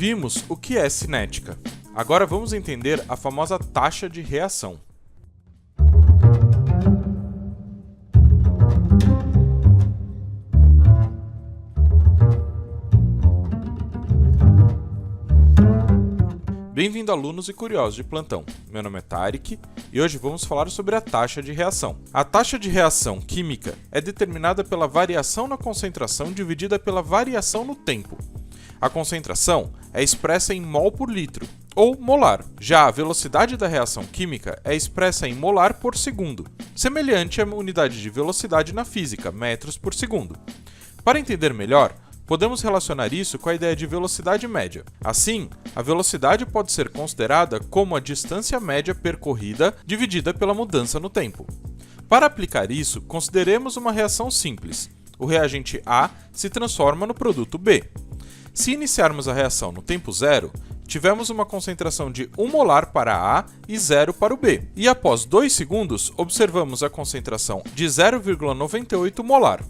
Vimos o que é cinética. Agora vamos entender a famosa taxa de reação. Bem-vindo, alunos e curiosos de plantão. Meu nome é Tarek e hoje vamos falar sobre a taxa de reação. A taxa de reação química é determinada pela variação na concentração dividida pela variação no tempo. A concentração é expressa em mol por litro, ou molar. Já a velocidade da reação química é expressa em molar por segundo, semelhante à unidade de velocidade na física, metros por segundo. Para entender melhor, podemos relacionar isso com a ideia de velocidade média. Assim, a velocidade pode ser considerada como a distância média percorrida dividida pela mudança no tempo. Para aplicar isso, consideremos uma reação simples. O reagente A se transforma no produto B. Se iniciarmos a reação no tempo zero, tivemos uma concentração de 1 molar para A e 0 para o B. E após 2 segundos, observamos a concentração de 0,98 molar.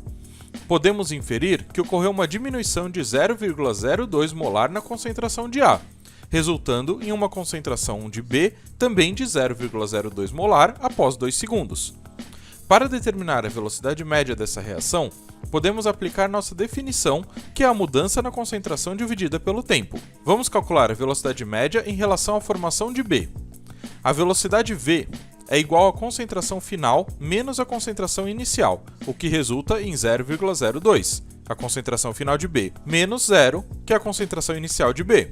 Podemos inferir que ocorreu uma diminuição de 0,02 molar na concentração de A, resultando em uma concentração de B também de 0,02 molar após 2 segundos. Para determinar a velocidade média dessa reação, podemos aplicar nossa definição, que é a mudança na concentração dividida pelo tempo. Vamos calcular a velocidade média em relação à formação de B. A velocidade V é igual à concentração final menos a concentração inicial, o que resulta em 0,02, a concentração final de B, menos 0, que é a concentração inicial de B,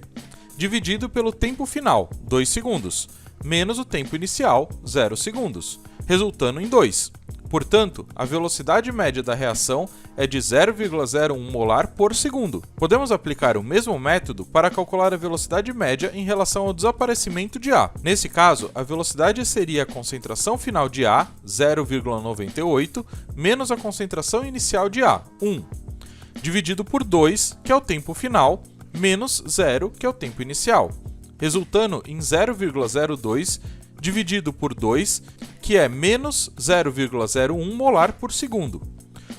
dividido pelo tempo final, 2 segundos, menos o tempo inicial, 0 segundos, resultando em 2. Portanto, a velocidade média da reação é de 0,01 molar por segundo. Podemos aplicar o mesmo método para calcular a velocidade média em relação ao desaparecimento de A. Nesse caso, a velocidade seria a concentração final de A, 0,98, menos a concentração inicial de A, 1, dividido por 2, que é o tempo final, menos 0, que é o tempo inicial, resultando em 0,02 dividido por 2, que é menos 0,01 molar por segundo.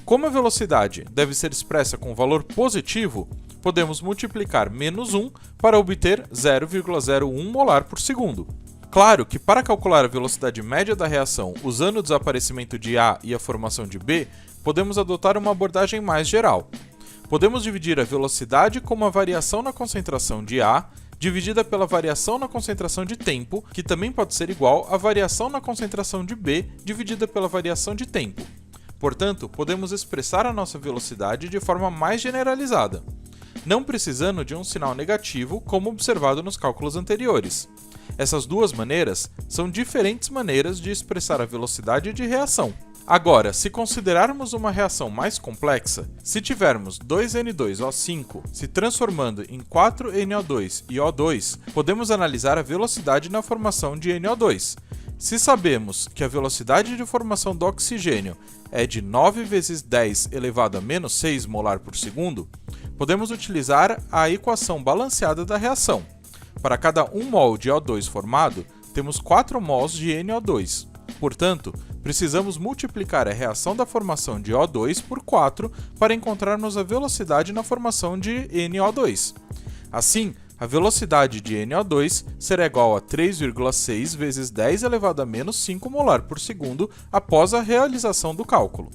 Como a velocidade deve ser expressa com valor positivo, podemos multiplicar menos 1 para obter 0,01 molar por segundo. Claro que para calcular a velocidade média da reação usando o desaparecimento de A e a formação de B, podemos adotar uma abordagem mais geral. Podemos dividir a velocidade como a variação na concentração de A dividida pela variação na concentração de tempo, que também pode ser igual à variação na concentração de B dividida pela variação de tempo. Portanto, podemos expressar a nossa velocidade de forma mais generalizada, não precisando de um sinal negativo como observado nos cálculos anteriores. Essas duas maneiras são diferentes maneiras de expressar a velocidade de reação. Agora, se considerarmos uma reação mais complexa, se tivermos 2N2O5 se transformando em 4NO2 e O2, podemos analisar a velocidade na formação de NO2. Se sabemos que a velocidade de formação do oxigênio é de 9 vezes 10 elevado a menos 6 molar por segundo, podemos utilizar a equação balanceada da reação. Para cada 1 mol de O2 formado, temos 4 mols de NO2. Portanto, precisamos multiplicar a reação da formação de O2 por 4 para encontrarmos a velocidade na formação de NO2. Assim, a velocidade de NO2 será igual a 3,6 vezes 10 elevado a menos 5 molar por segundo após a realização do cálculo.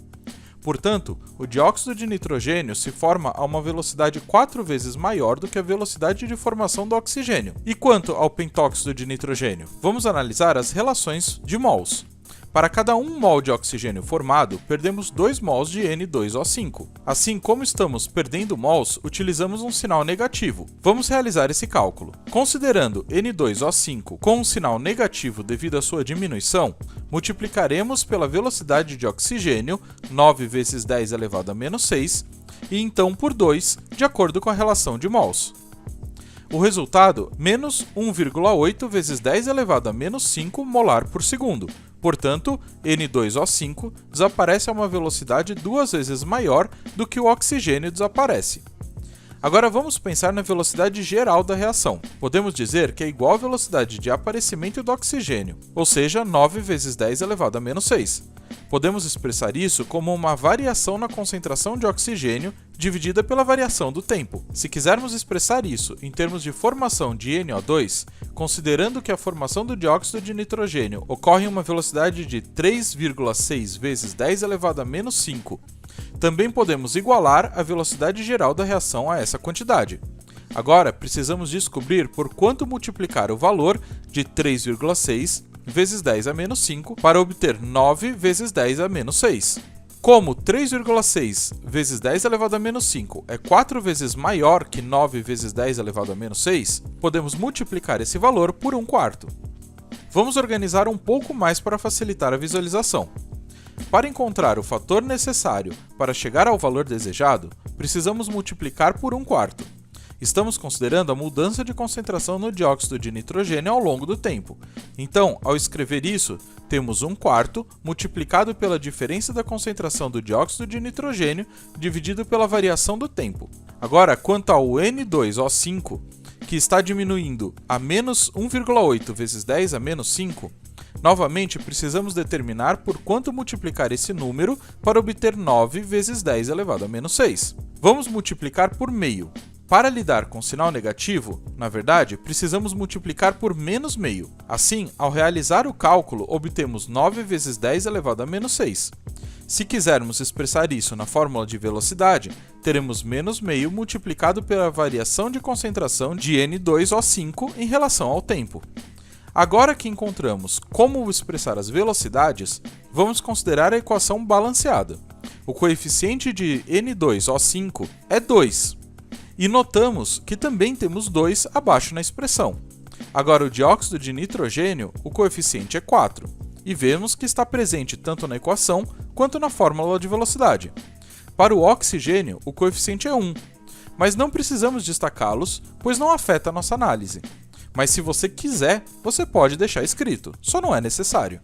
Portanto, o dióxido de nitrogênio se forma a uma velocidade 4 vezes maior do que a velocidade de formação do oxigênio. E quanto ao pentóxido de nitrogênio? Vamos analisar as relações de mols. Para cada 1 mol de oxigênio formado, perdemos 2 mols de N2O5. Assim, como estamos perdendo mols, utilizamos um sinal negativo. Vamos realizar esse cálculo. Considerando N2O5 com um sinal negativo devido à sua diminuição, multiplicaremos pela velocidade de oxigênio, 9 vezes 10 elevado a menos 6, e então por 2, de acordo com a relação de mols. O resultado, menos 1,8 vezes 10 elevado a menos 5 molar por segundo. Portanto, N2O5 desaparece a uma velocidade 2 vezes maior do que o oxigênio desaparece. Agora vamos pensar na velocidade geral da reação. Podemos dizer que é igual à velocidade de aparecimento do oxigênio, ou seja, 9 vezes 10 elevado a menos 6. Podemos expressar isso como uma variação na concentração de oxigênio dividida pela variação do tempo. Se quisermos expressar isso em termos de formação de NO2, considerando que a formação do dióxido de nitrogênio ocorre em uma velocidade de 3,6 vezes 10 elevado a menos 5, também podemos igualar a velocidade geral da reação a essa quantidade. Agora, precisamos descobrir por quanto multiplicar o valor de 3,6 vezes 10 a menos 5 para obter 9 vezes 10 a menos 6. Como 3,6 vezes 10 elevado a menos 5 é 4 vezes maior que 9 vezes 10 elevado a menos 6, podemos multiplicar esse valor por 1/4. Vamos organizar um pouco mais para facilitar a visualização. Para encontrar o fator necessário para chegar ao valor desejado, precisamos multiplicar por 1/4. Estamos considerando a mudança de concentração no dióxido de nitrogênio ao longo do tempo. Então, ao escrever isso, temos 1/4 multiplicado pela diferença da concentração do dióxido de nitrogênio dividido pela variação do tempo. Agora, quanto ao N2O5, que está diminuindo a menos 1,8 vezes 10 a menos 5, novamente precisamos determinar por quanto multiplicar esse número para obter 9 vezes 10 elevado a menos 6. Vamos multiplicar por meio. Para lidar com sinal negativo, na verdade, precisamos multiplicar por menos meio. Assim, ao realizar o cálculo, obtemos 9 vezes 10 elevado a menos 6. Se quisermos expressar isso na fórmula de velocidade, teremos menos meio multiplicado pela variação de concentração de N2O5 em relação ao tempo. Agora que encontramos como expressar as velocidades, vamos considerar a equação balanceada. O coeficiente de N2O5 é 2. E notamos que também temos 2 abaixo na expressão. Agora, o dióxido de nitrogênio, o coeficiente é 4, e vemos que está presente tanto na equação quanto na fórmula de velocidade. Para o oxigênio, o coeficiente é 1, mas não precisamos destacá-los, pois não afeta a nossa análise. Mas se você quiser, você pode deixar escrito, só não é necessário.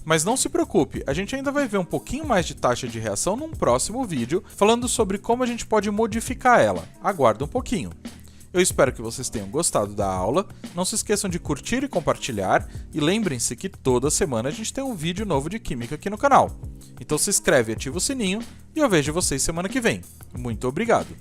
Mas não se preocupe, a gente ainda vai ver um pouquinho mais de taxa de reação num próximo vídeo, falando sobre como a gente pode modificar ela. Aguarda um pouquinho. Eu espero que vocês tenham gostado da aula, não se esqueçam de curtir e compartilhar, e lembrem-se que toda semana a gente tem um vídeo novo de Química aqui no canal. Então se inscreve e ativa o sininho, e eu vejo vocês semana que vem. Muito obrigado!